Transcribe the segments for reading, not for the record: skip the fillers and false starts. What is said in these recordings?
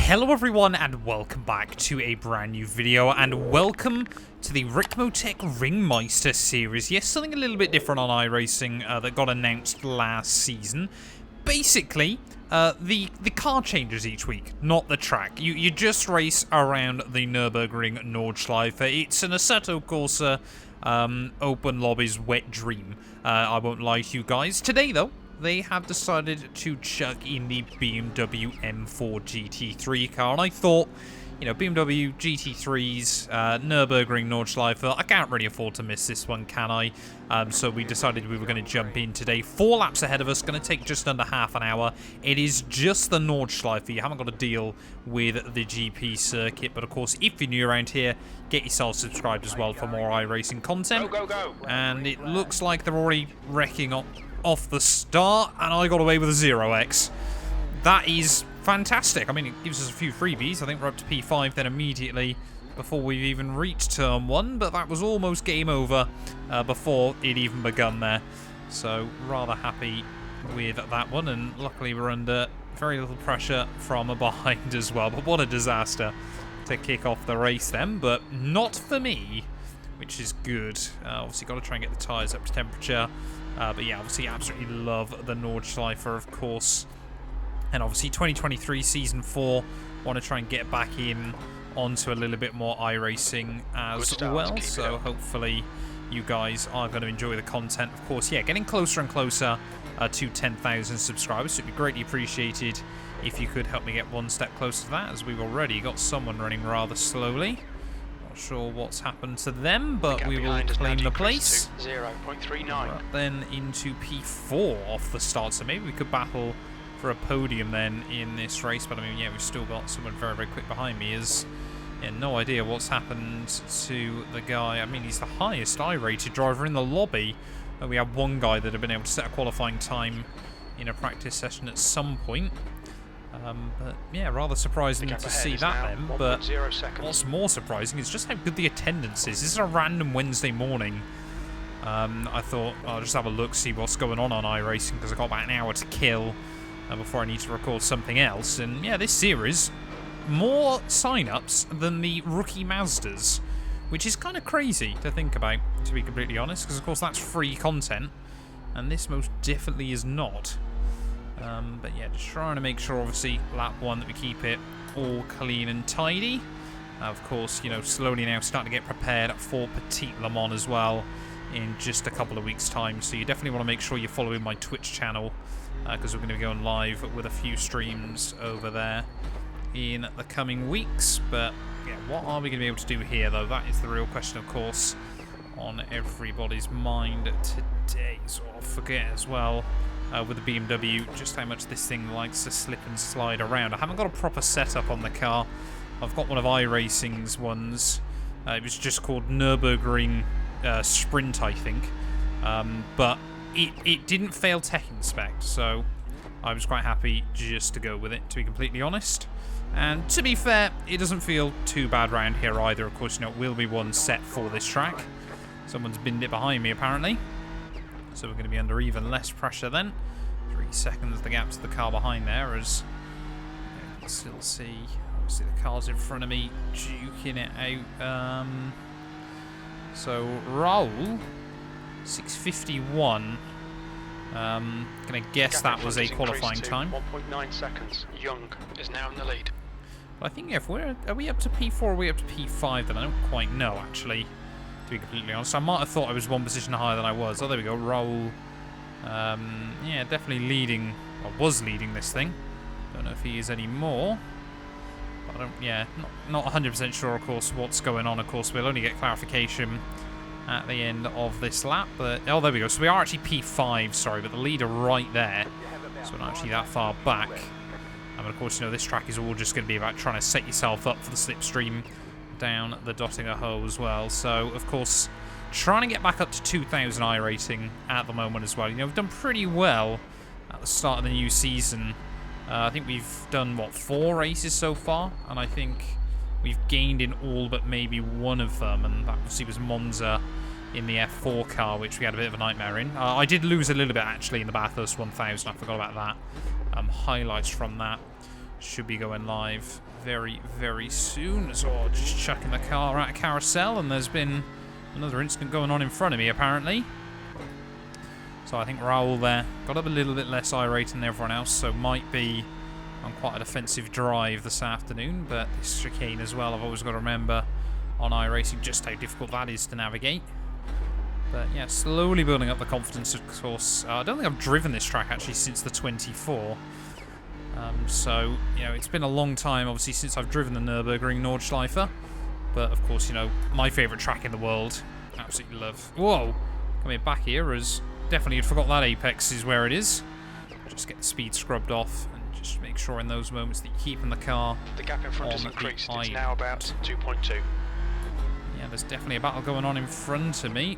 Hello everyone and welcome back to a brand new video and welcome to the Rikmotech Ring Meisters series. Yes, something a little bit different on iRacing that got announced last season. Basically, the car changes each week, not the track. You just race around the Nurburgring Nordschleife. It's an Assetto Corsa open lobbies wet dream. I won't lie to you guys. Today though, they have decided to chuck in the BMW M4 GT3 car, and I thought, you know, BMW GT3s, Nurburgring Nordschleife, I can't really afford to miss this one, can I? So we decided we were going to jump in today. 4 laps ahead of us, going to take just under half an hour. It is just the Nordschleife. You haven't got to deal with the GP circuit, but of course, if you're new around here, get yourself subscribed as well for more iRacing content. Go. And it looks like they're already wrecking up off the start, and I got away with a 0x. That is fantastic. I mean, it gives us a few freebies. I think we're up to P5 then immediately before we've even reached turn 1, but that was almost game over before it even begun there. So rather happy with that one, and luckily we're under very little pressure from behind as well. But what a disaster to kick off the race then, but not for me, which is good. Obviously got to try and get the tyres up to temperature. But yeah, obviously absolutely love the Nordschleife, of course. And obviously 2023 Season 4, want to try and get back in onto a little bit more iRacing as well. So hopefully you guys are going to enjoy the content. Of course, yeah, getting closer and closer to 10,000 subscribers. So it'd be greatly appreciated if you could help me get one step closer to that, as we've already got someone running rather slowly. Sure what's happened to them, but we will claim the place. 0.39. Then into P4 off the start, so maybe we could battle for a podium then in this race. But I mean, yeah, we've still got someone very, very quick behind me. Yeah, no idea what's happened to the guy. I mean, he's the highest I-rated driver in the lobby. We have one guy that had been able to set a qualifying time in a practice session at some point. But yeah, rather surprising to see that then. But what's more surprising is just how good the attendance is. This is a random Wednesday morning. I thought I'll just have a look, see what's going on iRacing, because I've got about an hour to kill before I need to record something else. And yeah, this series, more sign-ups than the rookie Mazdas, which is kind of crazy to think about, to be completely honest, because of course that's free content, and this most definitely is not. But yeah, just trying to make sure, obviously, lap 1, that we keep it all clean and tidy. Of course, you know, slowly now starting to get prepared for Petit Le Mans as well in just a couple of weeks' time. So you definitely want to make sure you're following my Twitch channel, because we're going to be going live with a few streams over there in the coming weeks. But yeah, what are we going to be able to do here, though? That is the real question, of course, on everybody's mind today. So I'll forget as well, with the BMW, just how much this thing likes to slip and slide around. I haven't got a proper setup on the car. I've got one of iRacing's ones. It was just called Nurburgring Sprint, I think. But it didn't fail tech inspect, so I was quite happy just to go with it, to be completely honest. And to be fair, it doesn't feel too bad around here either. Of course, you know, it will be one set for this track. Someone's binned it behind me, apparently. So we're going to be under even less pressure then. 3 seconds the gap to the car behind there, as you can still see, obviously, the cars in front of me duking it out. So Raul, 6:51. Gonna guess that was a qualifying time. 1.9 seconds. Young is now in the lead. But I think if are we up to P4 or are we up to P5 then? I don't quite know, actually, to be completely honest. I might have thought I was one position higher than I was. Oh, there we go. Raul. Yeah, definitely leading. Or was leading this thing. Don't know if he is anymore. But I don't. Yeah, not 100% sure, of course, what's going on. Of course, we'll only get clarification at the end of this lap. But oh, there we go. So we are actually P5. Sorry, but the leader right there. So we're not actually that far back. And of course, you know, this track is all just going to be about trying to set yourself up for the slipstream down the Dottinger Hoe as well. So, of course, trying to get back up to 2,000 iRating at the moment as well. You know, we've done pretty well at the start of the new season. I think we've done, what, 4 races so far? And I think we've gained in all but maybe one of them. And that obviously was Monza in the F4 car, which we had a bit of a nightmare in. I did lose a little bit, actually, in the Bathurst 1000. I forgot about that. Highlights from that should be going live very, very soon. So just chucking the car at a carousel, and there's been another incident going on in front of me, apparently. So I think Raul there got up a little bit less irate than everyone else, so might be on quite a defensive drive this afternoon. But this chicane as well, I've always got to remember on iRacing just how difficult that is to navigate. But yeah, slowly building up the confidence, of course. I don't think I've driven this track actually since the 24. So, you know, it's been a long time, obviously, since I've driven the Nurburgring Nordschleife. But, of course, you know, my favourite track in the world. Absolutely love. Whoa! Coming back here as definitely had forgot that apex is where it is. Just get the speed scrubbed off and just make sure in those moments that you're keeping the car. The gap in front has increased. It's now about 2.2. Yeah, there's definitely a battle going on in front of me.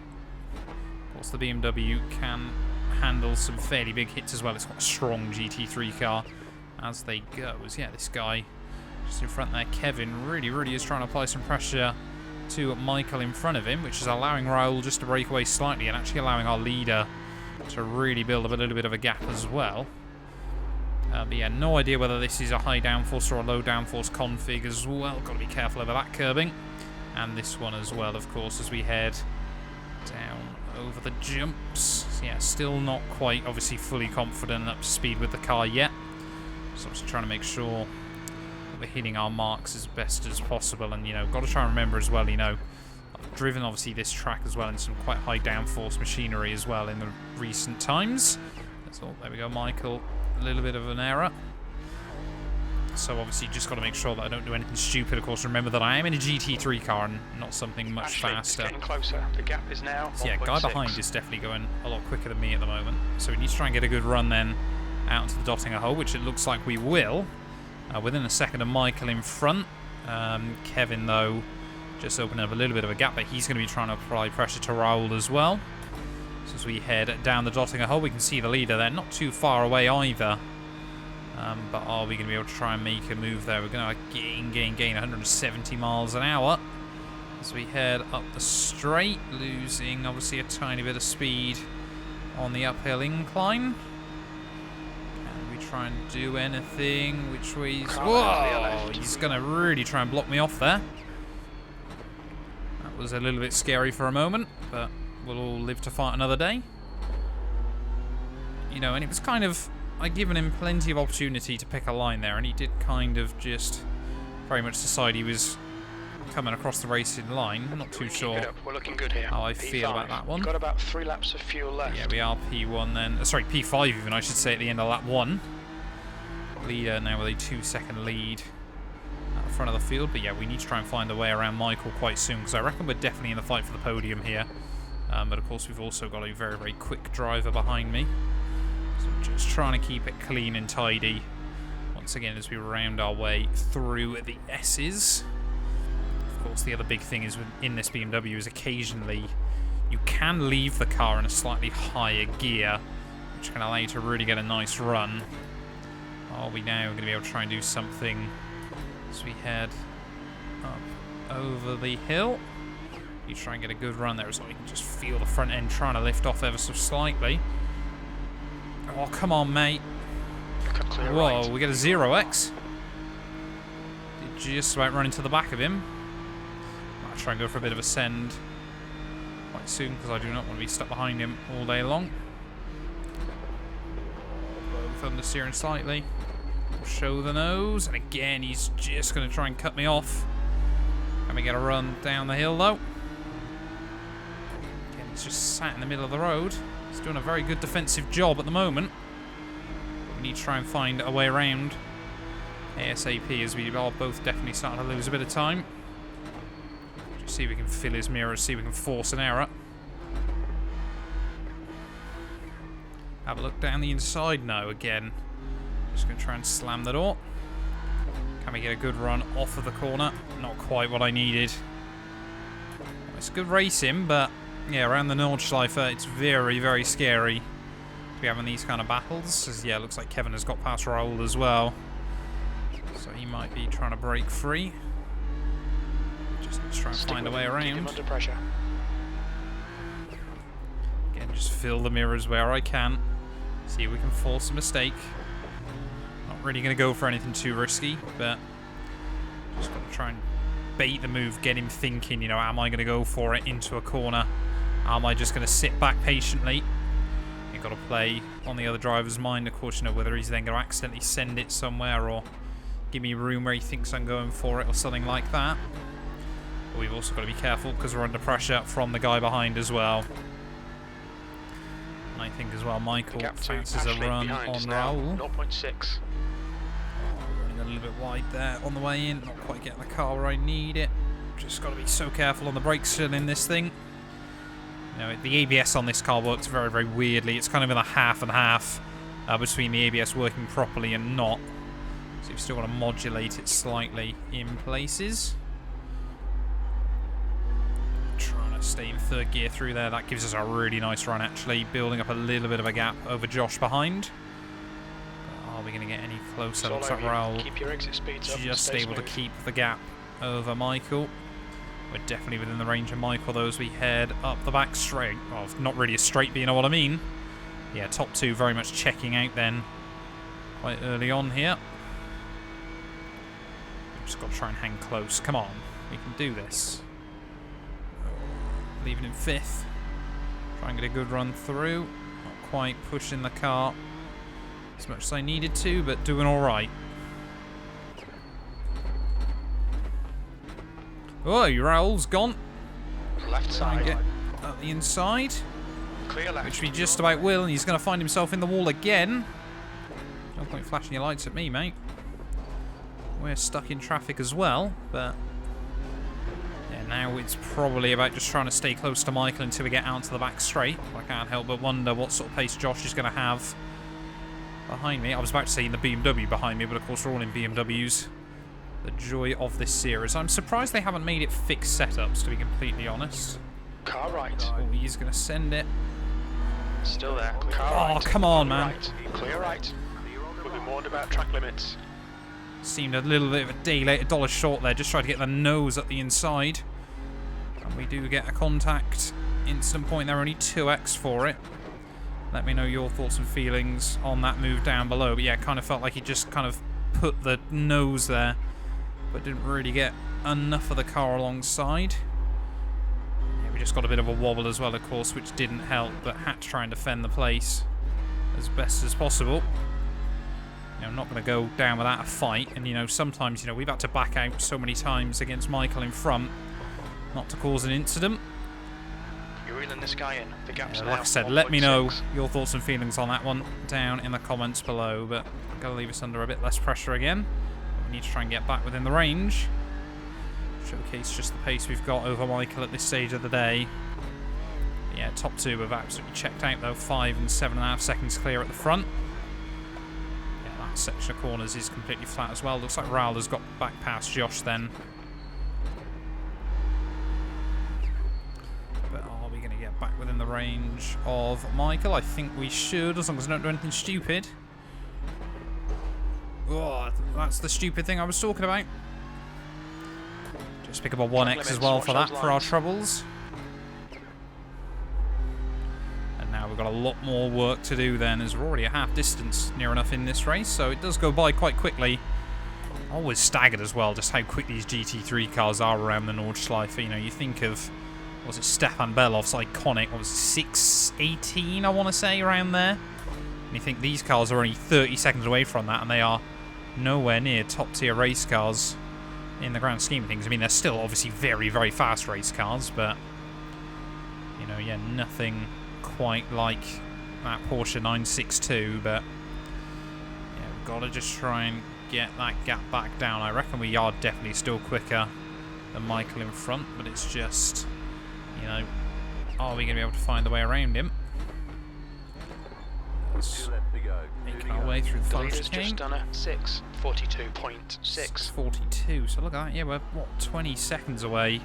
Of course, the BMW can handle some fairly big hits as well. It's got a strong GT3 car as they go. Yeah, this guy just in front there, Kevin, really is trying to apply some pressure to Michael in front of him, which is allowing Raul just to break away slightly and actually allowing our leader to really build up a little bit of a gap as well. But yeah, no idea whether this is a high downforce or a low downforce config as well. Got to be careful over that curbing. And this one as well, of course, as we head down over the jumps. So yeah, still not quite, obviously, fully confident and up to speed with the car yet. So obviously trying to make sure that we're hitting our marks as best as possible. And, you know, got to try and remember as well, you know, I've driven, obviously, this track as well in some quite high downforce machinery as well in the recent times. So, there we go, Michael. A little bit of an error. So obviously just got to make sure that I don't do anything stupid. Of course, remember that I am in a GT3 car and not something much faster. It's getting closer. The gap is now so yeah, guy behind is definitely going a lot quicker than me at the moment. So we need to try and get a good run then out into the Dottinger hole, which it looks like we will. Within a second of Michael in front. Kevin, though, just opening up a little bit of a gap, but he's going to be trying to apply pressure to Raul as well. So as we head down the Dottinger hole, we can see the leader there, not too far away either. But are we going to be able to try and make a move there? We're going to gain 170 miles an hour as we head up the straight, losing obviously a tiny bit of speed on the uphill incline. Can we try and do anything? Which way is... Whoa! He's going to really try and block me off there. That was a little bit scary for a moment, but we'll all live to fight another day. You know, and it was kind of... I'd given him plenty of opportunity to pick a line there, and he did kind of just very much decide he was coming across the racing line. I'm not too sure We're looking good here. how I feel about that one. We've got about 3 laps of fuel left. Yeah, we are P1 then. Sorry, P5 even, I should say, at the end of lap 1. Leader now with a 2-second lead at the front of the field. But yeah, we need to try and find a way around Michael quite soon, because I reckon we're definitely in the fight for the podium here. But of course, we've also got a very quick driver behind me. So just trying to keep it clean and tidy once again as we round our way through the S's. Of course, the other big thing is in this BMW is occasionally you can leave the car in a slightly higher gear, which can allow you to really get a nice run. Are we now going to be able to try and do something as we head up over the hill? You try and get a good run there as well. You can just feel the front end trying to lift off ever so slightly. Oh, come on, mate. Whoa, we get a 0x. Just about run into the back of him. I'll try and go for a bit of a send quite soon, because I do not want to be stuck behind him all day long. Both understeering slightly. Show the nose. And again, he's just going to try and cut me off. Can we get a run down the hill, though? Again, he's just sat in the middle of the road. He's doing a very good defensive job at the moment. We need to try and find a way around ASAP, as we are both definitely starting to lose a bit of time. Just see if we can fill his mirrors, see if we can force an error. Have a look down the inside now again. Just going to try and slam the door. Can we get a good run off of the corner? Not quite what I needed. It's good racing, but yeah, around the Nordschleife, it's very scary to be having these kind of battles. As, yeah, looks like Kevin has got past Raul as well. So he might be trying to break free. Just try and find a way around. Under pressure. Again, just fill the mirrors where I can. See if we can force a mistake. Not Not really going to go for anything too risky, but just got to try and bait the move, get him thinking, you know, am I going to go for it into a corner? Am I just going to sit back patiently? You've got to play on the other driver's mind, of course, you know, whether he's then going to accidentally send it somewhere or give me room where he thinks I'm going for it or something like that. But we've also got to be careful because we're under pressure from the guy behind as well. And I think as well Michael fancies a run on Raul. 0.6. Running a little bit wide there on the way in, not quite getting the car where I need it. Just got to be so careful on the brakes still in this thing. You know, the ABS on this car works very, very weirdly. It's kind of in a half and half between the ABS working properly and not. So you've still got to modulate it slightly in places. Trying to stay in third gear through there. That gives us a really nice run, actually. Building up a little bit of a gap over Josh behind. But are we going to get any closer? Looks like Raul just able to keep the gap over Michael. We're definitely within the range of Michael, though, as we head up the back straight. Well, not really a straight, but you know what I mean. Yeah, top two very much checking out then quite early on here. Just got to try and hang close. Come on, we can do this. Leaving in fifth. Try and get a good run through. Not quite pushing the car as much as I needed to, but doing all right. Oh, Raul's gone. Left side. Get up the inside. Clear left. Which we just about will, and he's going to find himself in the wall again. No point flashing your lights at me, mate. We're stuck in traffic as well, but yeah, now it's probably about just trying to stay close to Michael until we get out to the back straight. I can't help but wonder what sort of pace Josh is going to have behind me. I was about to say in the BMW behind me, but of course we're all in BMWs. The joy of this series. I'm surprised they haven't made it fixed setups, to be completely honest. Car right. Oh, he's going to send it. Still there. Car right. Oh, come on, man. Right. Clear right. We'll be warned about track limits. Seemed a little bit of a day late, $1 short there. Just tried to get the nose at the inside. And we do get a contact. Instant point there, only 2x for it. Let me know your thoughts and feelings on that move down below. But yeah, it kind of felt like he just kind of put the nose there, but didn't really get enough of the car alongside. Yeah, we just got a bit of a wobble as well, of course, which didn't help, but had to try and defend the place as best as possible. You know, I'm not going to go down without a fight, and you know, sometimes, you know, we've had to back out so many times against Michael in front, not to cause an incident. You're reeling this guy in. The gap's Like I said, let me know your thoughts and feelings on that one down in the comments below, but I'm going to leave us under a bit less pressure again. We need to try and get back within the range. Showcase just the pace we've got over Michael at this stage of the day. Yeah, top two have absolutely checked out though. 5 and 7.5 seconds clear at the front. Yeah, that section of corners is completely flat as well. Looks like Raul has got back past Josh then. But are we going to get back within the range of Michael? I think we should, as long as I don't do anything stupid. Oh, that's the stupid thing I was talking about. Just pick up a 1x as well for that, for our troubles. And now we've got a lot more work to do then, as we're already a half distance near enough in this race, so it does go by quite quickly. Always staggered as well, just how quick these GT3 cars are around the Nordschleife. You know, you think of, what was it, Stefan Beloff's iconic, what was it, 6:18, I want to say, around there. And you think these cars are only 30 seconds away from that, and they are nowhere near top-tier race cars in the grand scheme of things. I mean, they're still obviously very, very fast race cars, but, you know, yeah, nothing quite like that Porsche 962, but, yeah, we've got to just try and get that gap back down. I reckon we are definitely still quicker than Michael in front, but it's just, you know, are we going to be able to find the way around him? Making our way through the first game. Just done a 6:42.6. 6:42. So look at that. Yeah, we're what, 20 seconds away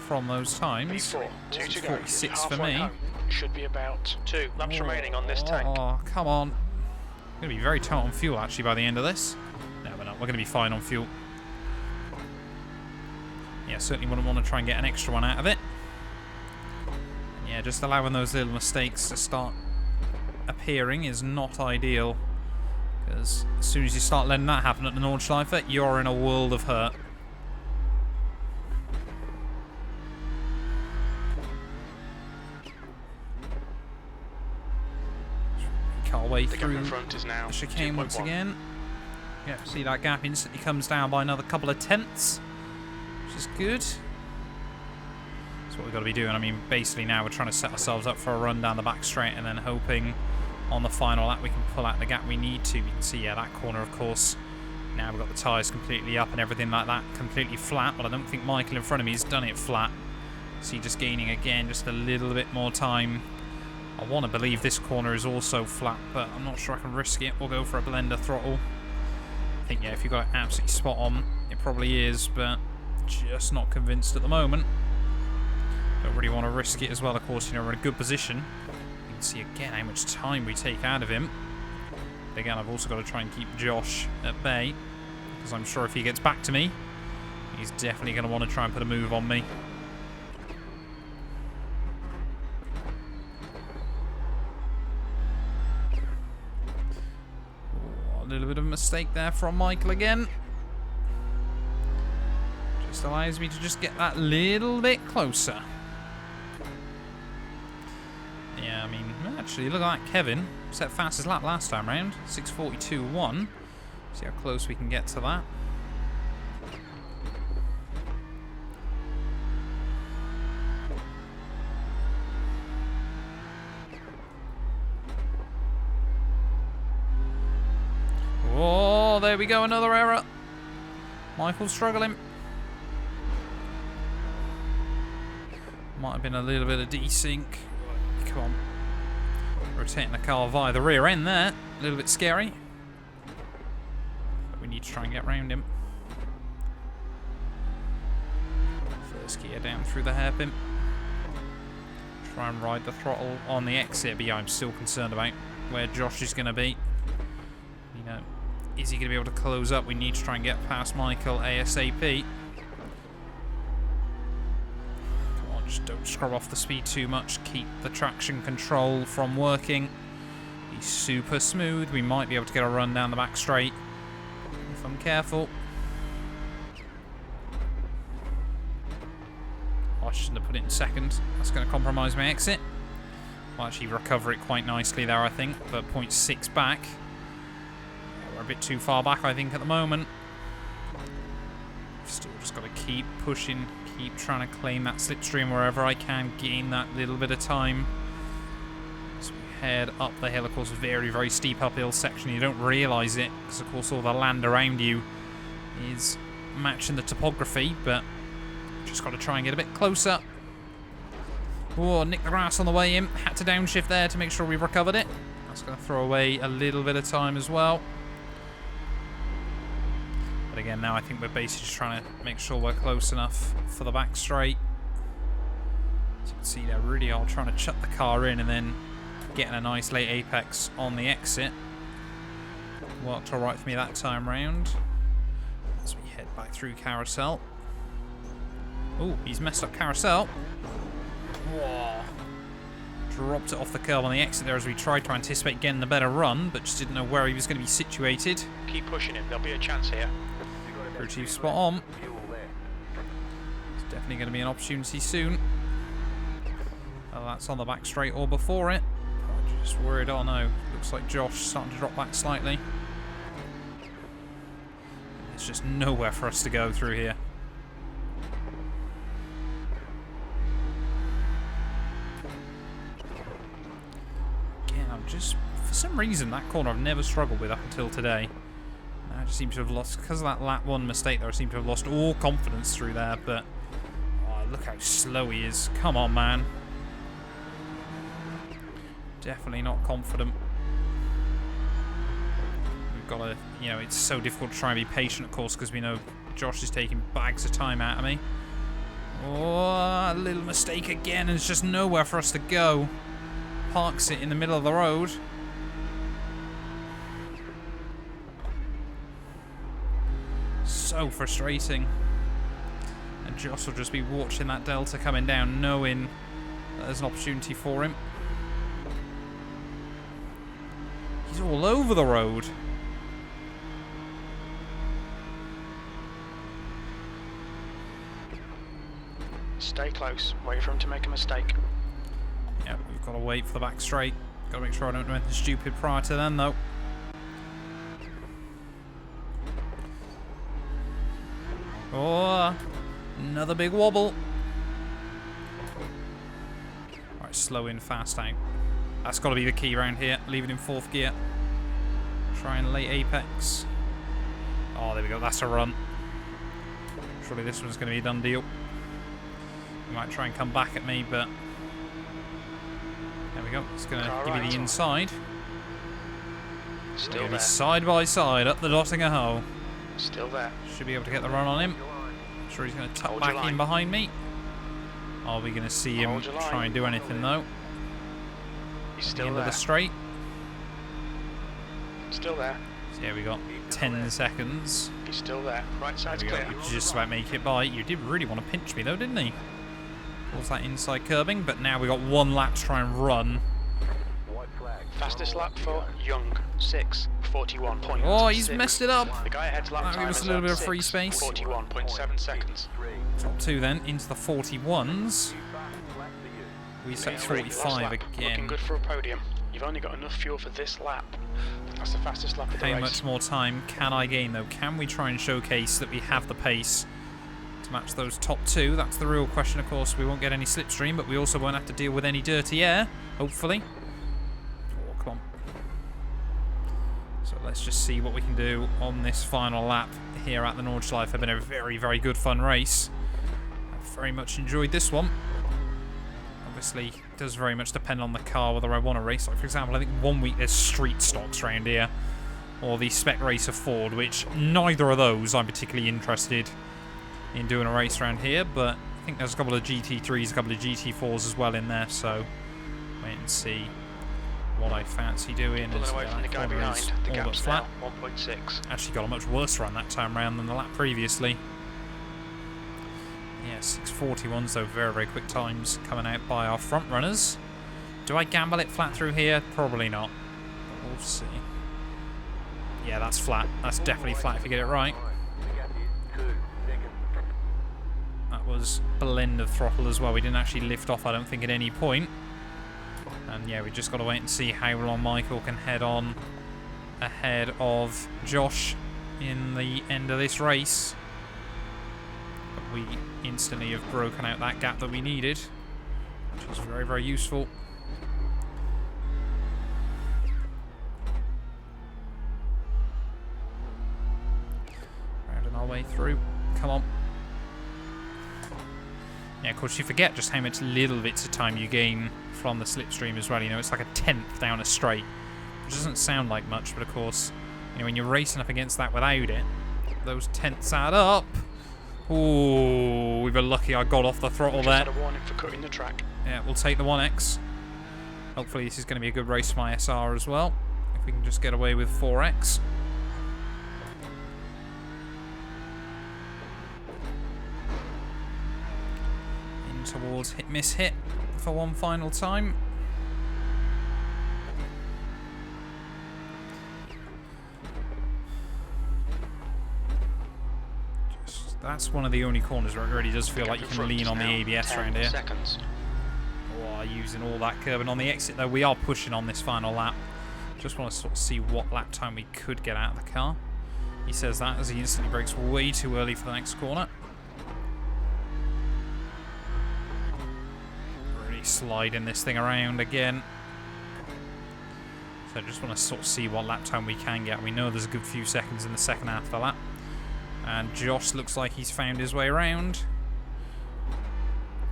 from those times. 2 to go. 46 for me. Should be about 2 laps remaining on this tank. Oh, come on. Going to be very tight on fuel actually by the end of this. No, we're not. We're going to be fine on fuel. Yeah, certainly wouldn't want to try and get an extra one out of it. Yeah, just allowing those little mistakes to start appearing is not ideal, Because as soon as you start letting that happen at the Nordschleife, you're in a world of hurt. Our way through in front is now the chicane once again. Yeah, see that gap instantly comes down by another couple of tenths, which is good. That's what we've got to be doing. I mean, basically now we're trying to set ourselves up for a run down the back straight and then hoping on the final lap we can pull out the gap we need to. You can see, yeah, that corner, of course. Now we've got the tyres completely up and everything like that completely flat, but I don't think Michael in front of me has done it flat. See, just gaining again just a little bit more time. I want to believe this corner is also flat, but I'm not sure I can risk it. We'll go for a blender throttle. I think, yeah, if you've got it absolutely spot on, it probably is, but just not convinced at the moment. Don't really want to risk it as well. Of course, you know, we're in a good position. You can see again how much time we take out of him. But again, I've also got to try and keep Josh at bay, because I'm sure if he gets back to me, he's definitely going to want to try and put a move on me. A little bit of a mistake there from Michael again. Just allows me to just get that little bit closer. Yeah, I mean, actually, look at that. Kevin set fastest lap last time round. 6:42.1. See how close we can get to that. Oh, there we go, another error. Michael's struggling. Might have been a little bit of desync. Come on. Rotating the car via the rear end there. A little bit scary. But we need to try and get around him. First gear down through the hairpin. Try and ride the throttle on the exit, but yeah, I'm still concerned about where Josh is going to be. You know, is he going to be able to close up? We need to try and get past Michael ASAP. Come on, just don't scrub off the speed too much. Keep the traction control from working. He's super smooth. We might be able to get a run down the back straight if I'm careful. Oh, I shouldn't have put it in second. That's going to compromise my exit. I'll actually recover it quite nicely there, I think, but 0.6 back. A bit too far back, I think, at the moment. Still just got to keep pushing, keep trying to claim that slipstream wherever I can, gain that little bit of time. As we head up the hill, of course, very, very steep uphill section. You don't realise it, because, of course, all the land around you is matching the topography, but just got to try and get a bit closer. Oh, nicked the grass on the way in. Had to downshift there to make sure we recovered it. That's going to throw away a little bit of time as well. But again, now I think we're basically just trying to make sure we're close enough for the back straight. As you can see, they're really all trying to chuck the car in and then getting a nice late apex on the exit. Worked alright for me that time round. As we head back through Carousel. Oh, he's messed up Carousel. Whoa. Dropped it off the curb on the exit there as we tried to anticipate getting a better run, but just didn't know where he was going to be situated. Keep pushing him, there'll be a chance here. Pretty spot on. It's definitely going to be an opportunity soon. Oh, that's on the back straight or before it. I'm just worried. Oh no, looks like Josh starting to drop back slightly. There's just nowhere for us to go through here. Again, I'm just, for some reason, that corner I've never struggled with up until today. I just seem to have lost, because of that lap 1 mistake there, I seem to have lost all confidence through there, but oh, look how slow he is. Come on, man. Definitely not confident. We've got to, you know, it's so difficult to try and be patient, of course, because we know Josh is taking bags of time out of me. Oh, a little mistake again, and there's just nowhere for us to go. Parks it in the middle of the road. So frustrating. And Josh will just be watching that delta coming down, knowing that there's an opportunity for him. He's all over the road. Stay close. Wait for him to make a mistake. Yeah, we've got to wait for the back straight. Got to make sure I don't do anything stupid prior to then, though. Oh, another big wobble. Alright, slow in, fast out. That's got to be the key round here. Leave it in 4th gear. Try and late apex. Oh, there we go. That's a run. Surely this one's going to be a done deal. He might try and come back at me, but there we go. It's going to give me the inside. Still there. Side by side up the Dottinger Hoe. Still there. Should be able to get the run on him. Sure, he's going to tuck back in behind me. Are we going to see him try and do anything though? He's still into there. The straight. Still there. So yeah, we got 10 seconds. He's still there. Right side's clear. Just about make it by. You did really want to pinch me though, didn't he? Was that inside curbing? But now we got 1 lap to try and run. Fastest lap for Young, 6:41.6. Oh, he's messed it up. The guy ahead's lap That'll time give us is a little bit of 6, free space. 41.7 seconds. Top 2 then, into the 41s. We set 45 Looking again. good for a podium. You've only got enough fuel for this lap. That's the fastest lap of the race. How much more time can I gain though? Can we try and showcase that we have the pace to match those top 2? That's the real question, of course. We won't get any slipstream, but we also won't have to deal with any dirty air, hopefully. Oh, come on. So let's just see what we can do on this final lap here at the Nordschleife. It's been a very, very good fun race. I've very much enjoyed this one. Obviously, it does very much depend on the car whether I want to race. Like, for example, I think one week there's street stocks around here, or the Spec Racer Ford, which neither of those I'm particularly interested in doing a race around here, but I think there's a couple of GT3s, a couple of GT4s as well in there, so wait and see what I fancy doing. Pulling away from the guy behind. The gap's flat. now 1.6. Actually got a much worse run that time round than the lap previously. Yeah, 6:41s though, very, very quick times coming out by our front runners. Do I gamble it flat through here? Probably not. But we'll see. Yeah, that's flat. That's definitely flat if you get it right. That was blend of throttle as well. We didn't actually lift off, I don't think, at any point. And yeah, we just got to wait and see how long Michael can head on ahead of Josh in the end of this race. But we instantly have broken out that gap that we needed, which was very, very useful. Rounding our way through. Come on. Yeah, of course, you forget just how much little bits of time you gain from the slipstream as well. You know, it's like a 10th down a straight, which doesn't sound like much, but of course, you know, when you're racing up against that without it, those tenths add up. Ooh, we were lucky I got off the throttle there. Just had a warning for cutting the track. Yeah, we'll take the 1X. Hopefully this is going to be a good race for my SR as well, if we can just get away with 4X. In towards hit, miss, hit for one final time. That's one of the only corners where it really does feel like you can lean on the ABS around here. Oh, using all that curbing on the exit though. We are pushing on this final lap. Just want to sort of see what lap time we could get out of the car. He says that as he instantly brakes way too early for the next corner. Really sliding this thing around again. So I just want to sort of see what lap time we can get. We know there's a good few seconds in the second half of the lap. And Josh looks like he's found his way around.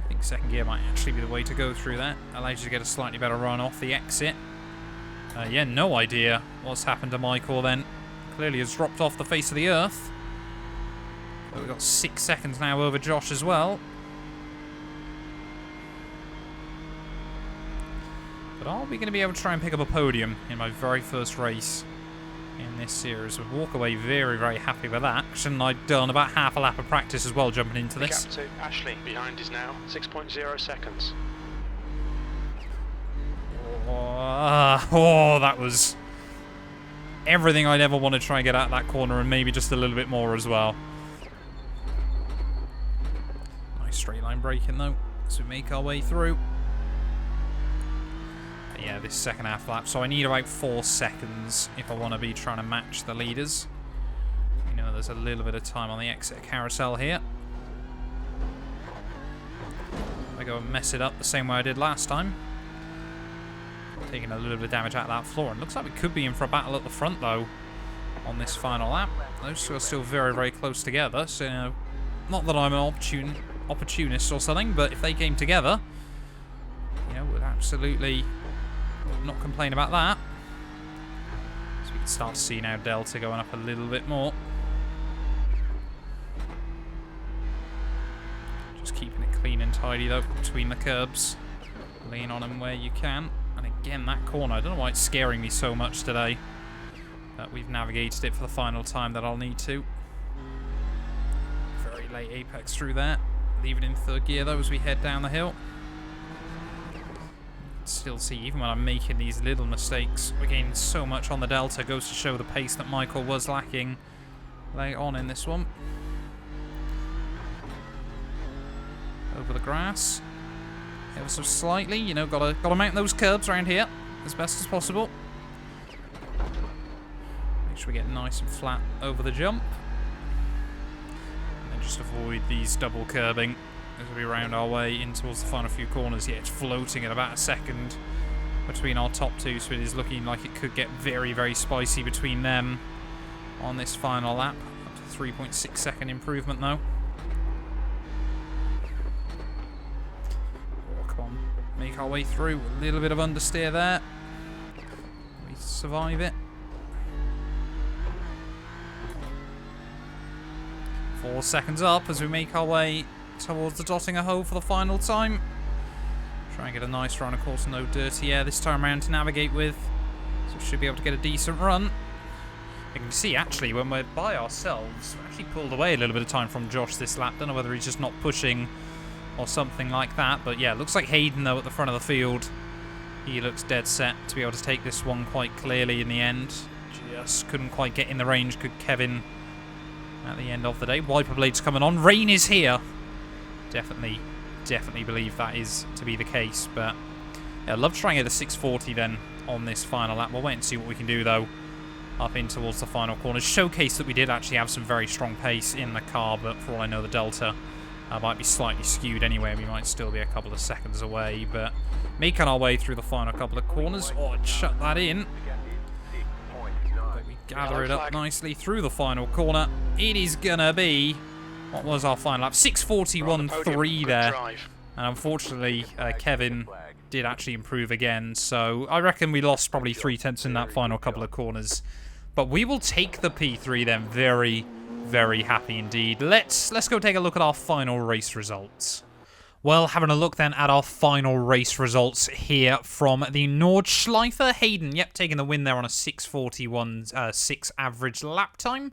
I think second gear might actually be the way to go through that. Allows you to get a slightly better run off the exit. Yeah, no idea what's happened to Michael then. Clearly has dropped off the face of the earth. But we've got 6 seconds now over Josh as well. But are we going to be able to try and pick up a podium in my very first race in this series? We'll walk away very, very happy with that. Shouldn't I have done about half a lap of practice as well jumping into this? Gap to Ashley behind is now 6.0 seconds. Oh, that was everything I'd ever want to try and get out of that corner, and maybe just a little bit more as well. Nice straight line braking though, as we make our way through. But yeah, this second half lap, so I need about 4 seconds if I want to be trying to match the leaders. You know, there's a little bit of time on the exit carousel here. I go and mess it up the same way I did last time. Taking a little bit of damage out of that floor. And looks like we could be in for a battle at the front, though, on this final lap. Those two are still very, very close together. So, you know, not that I'm an opportunist or something, but if they came together, you know, would absolutely not complain about that. So we can start to see now Delta going up a little bit more. Just keeping it clean and tidy, though, between the curbs. Lean on them where you can. And again, that corner, I don't know why it's scaring me so much today. But we've navigated it for the final time that I'll need to. Very late apex through there. Leave it in 3rd gear, though, as we head down the hill. Still see, even when I'm making these little mistakes, we're gaining so much on the Delta. Goes to show the pace that Michael was lacking late on in this one. Over the grass. Ever so slightly, you know, gotta mount those curbs around here as best as possible. Make sure we get nice and flat over the jump. And then just avoid these double curbing as we round our way in towards the final few corners. Yeah, it's floating at about a second between our top two, so it is looking like it could get very, very spicy between them on this final lap. Up to 3.6 second improvement, though. Make our way through. A little bit of understeer there. We survive it. 4 seconds up as we make our way towards the Dottinger Hole for the final time. Try and get a nice run, of course, no dirty air this time around to navigate with. So we should be able to get a decent run. You can see, actually, when we're by ourselves, we actually pulled away a little bit of time from Josh this lap. Don't know whether he's just not pushing or something like that, but yeah, looks like Hayden, though, at the front of the field, he looks dead set to be able to take this one quite clearly in the end. Just couldn't quite get in the range, could Kevin, at the end of the day. Wiper blades coming on, rain is here. Definitely believe that is to be the case, but yeah, I'd love to try and get a 640 then on this final lap. We'll wait and see what we can do, though, up in towards the final corners. Showcase that we did actually have some very strong pace in the car, but for all I know, the Delta might be slightly skewed anyway. We might still be a couple of seconds away, but making our way through the final couple of corners. Oh, I'd shut that in. But we gather it up nicely through the final corner. It is gonna be, what was our final lap? 6:41.3 there. And unfortunately, Kevin did actually improve again. So I reckon we lost probably 3/10 in that final couple of corners. But we will take the P3 then. Very, very happy indeed. Let's go take a look at our final race results. Well, having a look then at our final race results here from the Nordschleife. Hayden, yep, taking the win there on a 6:41.6 average lap time.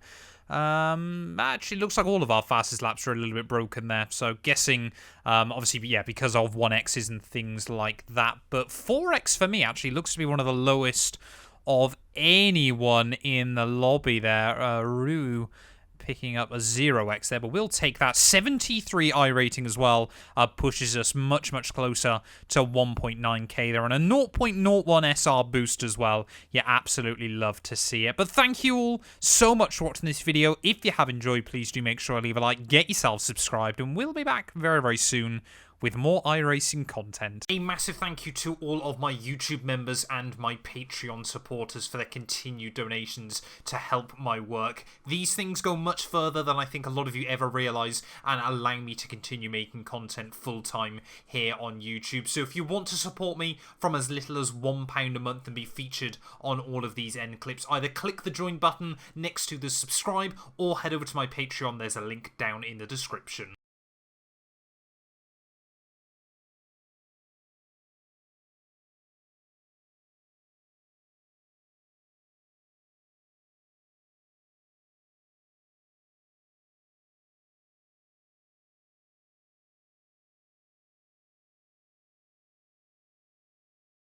Actually looks like all of our fastest laps are a little bit broken there, so guessing obviously, yeah, because of 1x's and things like that. But 4x for me actually looks to be one of the lowest of anyone in the lobby there. Rue picking up a 0x there, but we'll take that. 73 iRating as well pushes us much, much closer to 1.9k there, and a 0.01 SR boost as well. You absolutely love to see it. But thank you all so much for watching this video. If you have enjoyed, please do make sure to leave a like, get yourself subscribed, and we'll be back very, very soon with more iRacing content. A massive thank you to all of my YouTube members and my Patreon supporters for their continued donations to help my work. These things go much further than I think a lot of you ever realise, and allow me to continue making content full-time here on YouTube. So if you want to support me from as little as £1 a month and be featured on all of these end clips, either click the join button next to the subscribe or head over to my Patreon. There's a link down in the description.